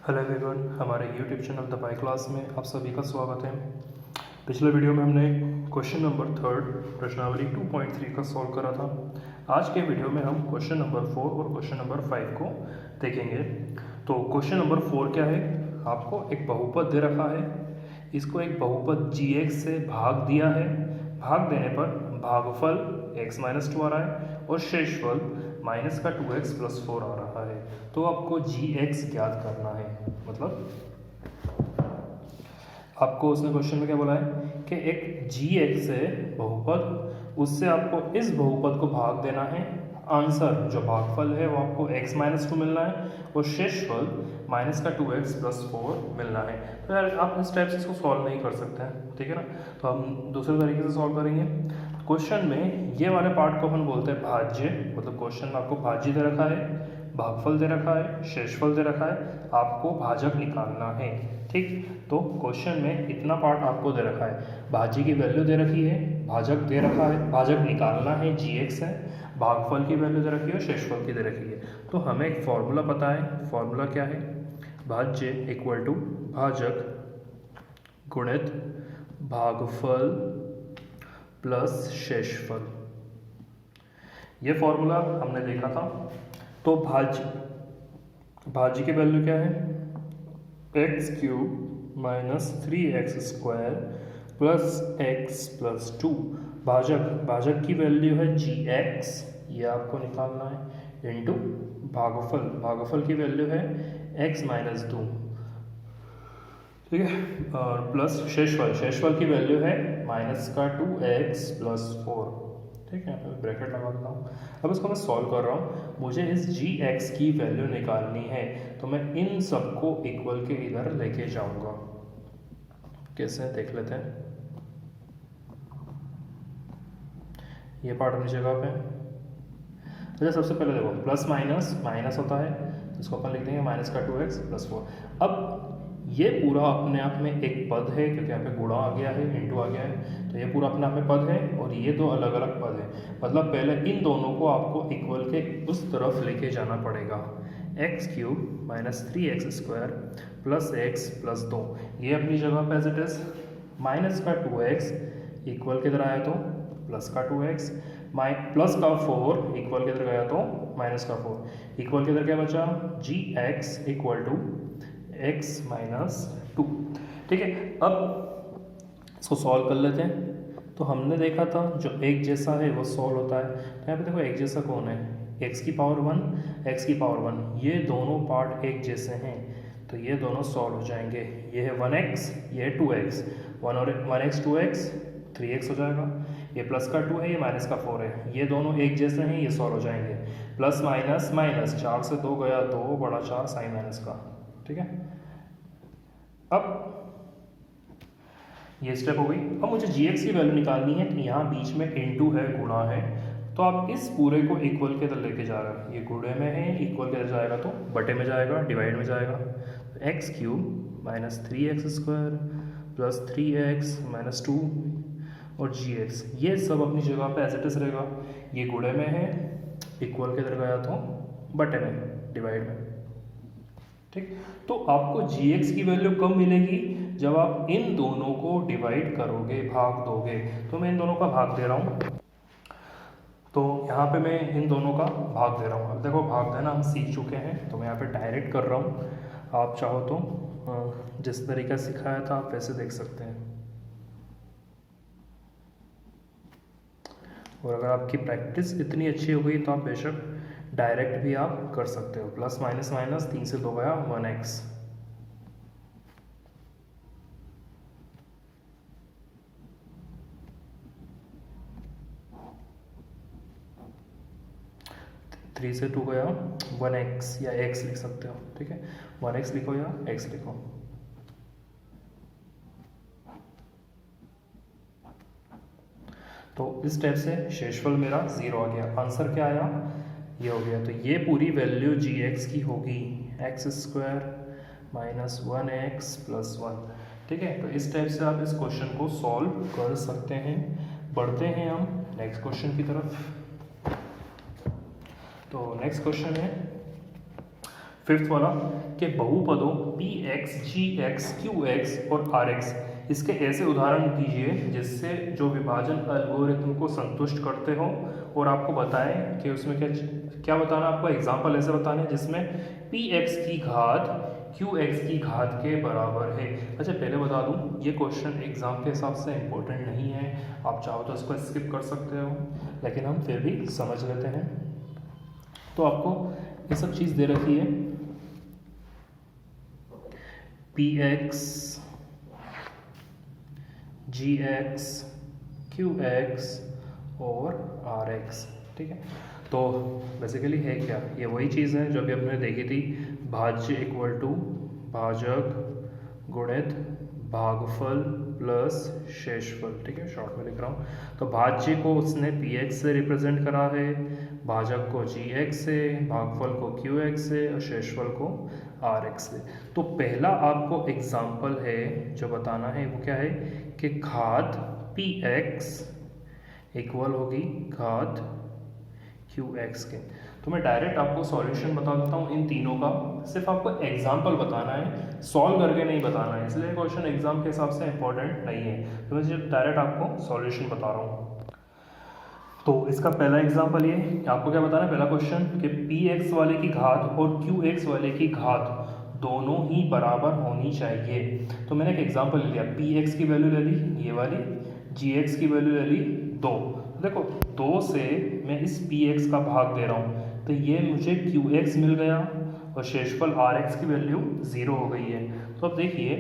Hello everyone, हमारे YouTube channel the pi class में आप सभी का स्वागत है। पिछले वीडियो में हमने क्वेश्चन नंबर 3 प्रश्नावली 2.3 का सॉल्व करा था। आज के वीडियो में हम क्वेश्चन नंबर 4 और क्वेश्चन नंबर 5 को देखेंगे। तो क्वेश्चन नंबर 4 क्या है, आपको एक बहुपद दे रखा है, इसको एक बहुपद gx से भाग दिया है, भाग देने पर भागफल x माइनस 2 आ रहा है और शेषफल माइनस का 2x प्लस 4 आ रहा है। तो आपको gx ज्ञात करना है। मतलब आपको उसने क्वेश्चन में क्या बोला है कि एक gx है बहुपद, उससे आपको इस बहुपद को भाग देना है। आंसर जो भागफल है वो आपको x माइनस 2 मिलना है और शेषफल माइनस का 2x प्लस 4 मिलना है। तो यार आप इस टाइप से इसको सॉल्व नहीं कर सकते हैं, ठीक है ना। तो हम दूसरे तरीके से सॉल्व करेंगे। क्वेश्चन में ये वाले पार्ट को अपन बोलते हैं भाज्य। मतलब क्वेश्चन में आपको भाज्य दे रखा है, भागफल दे रखा है, शेषफल दे रखा है, आपको भाजक निकालना है। ठीक, तो क्वेश्चन में इतना पार्ट आपको दे रखा है, भाज्य की वैल्यू दे रखी है, भाजक दे रखा है, भाजक निकालना है gx है, भागफल की वैल्यू दे रखी है, शेषफल की दे रखी है। तो हमें एक फॉर्मूला पता है। फॉर्मूला क्या है, भाज्य इक्वल टू भाजक गुणित भागफल प्लस शेषफल। ये फॉर्मूला हमने देखा था। तो भाज्य की वैल्यू क्या है, x cube minus 3x² plus x plus 2। भाजक की वैल्यू है gx, ये आपको निकालना है, इंटू भागफल की वैल्यू है x माइनस 2, ठीक है, और प्लस शेषफल की वैल्यू है माइनस का 2x प्लस 4। ठीक है, मैं ब्रैकेट लगा देता हूँ। अब इसको मैं सॉल्व कर रहा हूँ, मुझे इस gx की वैल्यू निकालनी है, तो मैं इन सबको इक्वल के इधर लेके जाऊंगा। कैसे देख लेते हैं। ये पार्ट अपनी जगह पे। अच्छा, सबसे पहले देखो प्लस माइनस होता है, तो इसको अपन लिख देंगे माइनस का 2x प्लस 4। अब ये पूरा अपने आप में एक पद है, क्योंकि यहाँ पे गुणा आ गया है, इंटू आ गया है, तो ये पूरा अपने आप में पद है और ये दो अलग अलग पद है। मतलब पहले इन दोनों को आपको इक्वल के उस तरफ लेके जाना पड़ेगा। X cube minus 3x² plus x plus 2, ये अपनी जगह पे एज इट इज। माइनस का 2x इक्वल किधर आया तो प्लस का 2x, प्लस का 4 इक्वल किधर गया तो माइनस का 4, इक्वल किधर क्या बचा, gx equal to x minus 2। ठीक है, अब इसको सॉल्व कर लेते हैं। तो हमने देखा था जो एक जैसा है वो सॉल्व होता है। तो यहाँ पे देखो एक जैसा कौन है, x की पावर 1, x की पावर 1, ये दोनों पार्ट एक जैसे हैं, तो ये दोनों सॉल्व हो जाएंगे। ये है 1x, ये है 2x, 1x 2x 3x हो जाएगा। ये प्लस का 2 है, ये माइनस का 4 है, ये दोनों एक जैसे हैं, ये सॉल्व हो जाएंगे। प्लस माइनस माइनस, 4 से 2 गया 2 बड़ा 4 साइन माइनस का। ठीक है, अब ये स्टेप हो गई। अब मुझे gx की वैल्यू निकालनी है, तो यहाँ बीच में इनटू है, गुणा है, तो आप इस पूरे को इक्वल के अंदर लेके जा रहे हो। ये गुणे में है, इक्वल के अंदर जाएगा तो बटे में जाएगा, डिवाइड में जाएगा। तो x cube minus 3x² plus 3x minus 2 और gx, ये सब अपनी जगह पे एज इट इज रहेगा। ये गुणे में है, इक्वल के अंदर गया तो बटे में, डिवाइड में। ठीक, तो आपको gx की वैल्यू कब मिलेगी, जब आप इन दोनों को डिवाइड करोगे, भाग दोगे। तो मैं इन दोनों का भाग दे रहा हूँ, तो यहाँ पे मैं इन दोनों का भाग दे रहा हूँ। अब देखो भाग देना हम सीख चुके हैं, तो मैं यहाँ पे डायरेक्ट कर रहा हूँ। आप चाहो तो जिस तरीका सिखाया था आप वैसे देख सकते हैं, और अगर आपकी प्रैक्टिस इतनी अच्छी हो गई तो आप बेशक डायरेक्ट भी आप कर सकते हो। प्लस माइनस माइनस, 3 से 2 गया 1x, थ्री से 2 गया 1x, या x लिख सकते हो। ठीक है, 1x लिखो या x लिखो। तो इस स्टेप से शेषफल मेरा 0 आ गया। आंसर क्या आया, ये हो गया। तो ये पूरी वैल्यू gx की होगी x² माइनस 1x प्लस 1। ठीक है, तो इस टाइप से आप इस क्वेश्चन को सॉल्व कर सकते हैं। बढ़ते हैं हम नेक्स्ट क्वेश्चन की तरफ। तो नेक्स्ट क्वेश्चन है फिफ्थ वाला कि बहुपदों पी एक्स, जी एक्स, क्यू एक्स और आर एक्स इसके ऐसे उदाहरण दीजिए जिससे जो विभाजन एल्गोरिथम को संतुष्ट करते हो, और आपको बताएं कि उसमें क्या क्या बताना, आपको एग्जाम्पल ऐसे बताने जिसमें पी एक्स की घात क्यू एक्स की घात के बराबर है। अच्छा पहले बता दूं, ये क्वेश्चन एग्जाम के हिसाब से इम्पोर्टेंट नहीं है, आप चाहो तो इसको स्किप कर सकते हो, लेकिन हम फिर भी समझ लेते हैं। तो आपको ये सब चीज़ दे रखी है, पी एक्स, जी एक्स, क्यू एक्स और आर एक्स, ठीक है। तो बेसिकली है क्या, ये वही चीज़ है जो अभी हमने देखी थी, भाज्य इक्वल टू भाजक गुणित भागफल प्लस शेषफल, ठीक है, शॉर्ट में लिख रहा हूँ। तो भाज्य को उसने पी एक्स से रिप्रेजेंट करा है, भाजक को जी एक्स से, भागफल को क्यू एक्स से और शेषफल को आर एक्स से। तो पहला आपको एग्जाम्पल है जो बताना है वो क्या है कि घात पी एक्स इक्वल होगी घात क्यू एक्स के। तो मैं डायरेक्ट आपको सॉल्यूशन बता देता हूँ इन तीनों का, सिर्फ आपको एग्जाम्पल बताना है, सॉल्व करके नहीं बताना है, इसलिए क्वेश्चन एग्जाम के हिसाब से इंपॉर्टेंट नहीं है, तो मैं डायरेक्ट आपको सॉल्यूशन बता रहा हूँ। तो इसका पहला एग्जाम्पल ये, आपको क्या बताना है, पहला क्वेश्चन कि पी एक्स वाले की घात और क्यू एक्स वाले की घात दोनों ही बराबर होनी चाहिए। तो मैंने एक एग्जाम्पल ले लिया, पी एक्स की वैल्यू ले ली ये वाली, जी एक्स की वैल्यू ले ली 2। देखो 2 से मैं इस पी एक्स का भाग दे रहा हूँ, तो ये मुझे क्यू एक्स मिल गया और शेषफल आर एक्स की वैल्यू 0 हो गई है। तो अब देखिए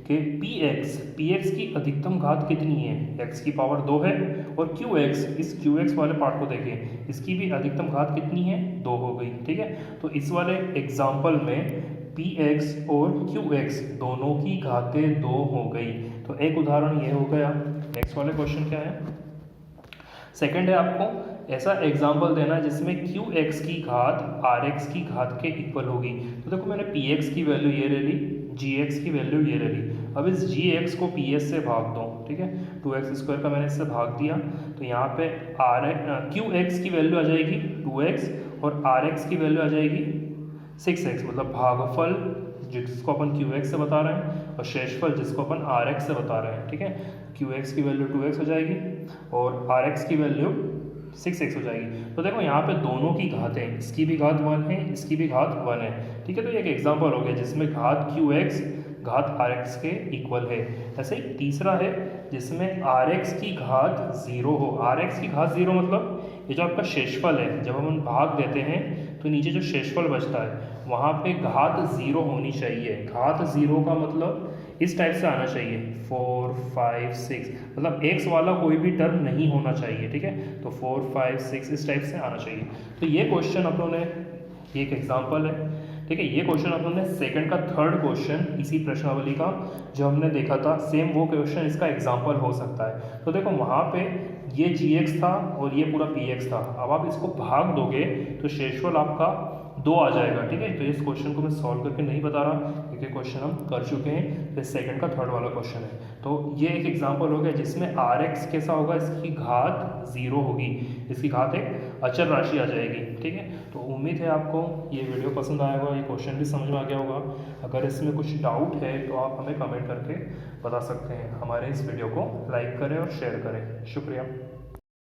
कि पी एक्स की अधिकतम घात कितनी है, x की पावर 2 है, और क्यू एक्स, इस क्यू एक्स वाले पार्ट को देखिए, इसकी भी अधिकतम घात कितनी है, 2 हो गई, ठीक है। तो इस वाले एग्जाम्पल में पी एक्स और क्यू एक्स दोनों की घातें 2 हो गई। तो एक उदाहरण ये हो गया। नेक्स्ट वाले क्वेश्चन क्या है, सेकंड है आपको ऐसा एग्जाम्पल देना है जिसमें क्यू एक्स की घात आर एक्स की घात के इक्वल होगी। तो देखो मैंने पी एक्स की वैल्यू ये ले ली, जी एक्स की वैल्यू ये ले ली, अब इस जी एक्स को पी एस से भाग दो, ठीक है, 2x² का मैंने इससे भाग दिया, तो यहाँ पे क्यू एक्स की वैल्यू आ जाएगी 2x और आर एक्स की वैल्यू आ जाएगी 6x, मतलब भागफल जिसको अपन क्यू एक्स से बता रहे हैं और शेषफल जिसको अपन आर एक्स से बता रहे हैं, ठीक है। क्यू एक्स की वैल्यू 2x हो जाएगी और आर एक्स की वैल्यू 6x हो जाएगी। तो देखो यहाँ पे दोनों की घातें, इसकी भी घात 1 है, इसकी भी घात 1 है, ठीक है। तो ये एक एग्जाम्पल हो गया जिसमें घात क्यू एक्स घात आर एक्स के इक्वल है। ऐसे ही तीसरा है जिसमें आर एक्स की घात 0 हो। आर एक्स की घात 0 मतलब ये जो आपका शेषफल है, जब हम भाग देते हैं तो नीचे जो शेषफल बचता है वहाँ पे घात 0 होनी चाहिए। घात 0 का मतलब इस टाइप से आना चाहिए 4, 5, 6, मतलब x वाला कोई भी टर्म नहीं होना चाहिए, ठीक है। तो 4, 5, 6 इस टाइप से आना चाहिए। तो ये क्वेश्चन अपनों ने, ये एक एग्जाम्पल है, ठीक है। ये क्वेश्चन अपन ने सेकंड का थर्ड क्वेश्चन इसी प्रश्नावली का जो हमने देखा था, सेम वो क्वेश्चन इसका एग्जाम्पल हो सकता है। तो देखो वहाँ पे ये जी एक्स था और ये पूरा पी एक्स था, अब आप इसको भाग दोगे तो शेषफल आपका 2 आ जाएगा, ठीक है। तो इस क्वेश्चन को मैं सॉल्व करके नहीं बता रहा क्योंकि क्वेश्चन हम कर चुके हैं, तो सेकंड का थर्ड वाला क्वेश्चन है। तो ये एक एग्जांपल हो गया जिसमें आर एक्स कैसा होगा, इसकी घात 0 होगी, इसकी घात एक अचर राशि आ जाएगी, ठीक है। तो उम्मीद है आपको ये वीडियो पसंद आया होगा, ये क्वेश्चन भी समझ में आ गया होगा। अगर इसमें कुछ डाउट है तो आप हमें कमेंट करके बता सकते हैं। हमारे इस वीडियो को लाइक करें और शेयर करें। शुक्रिया।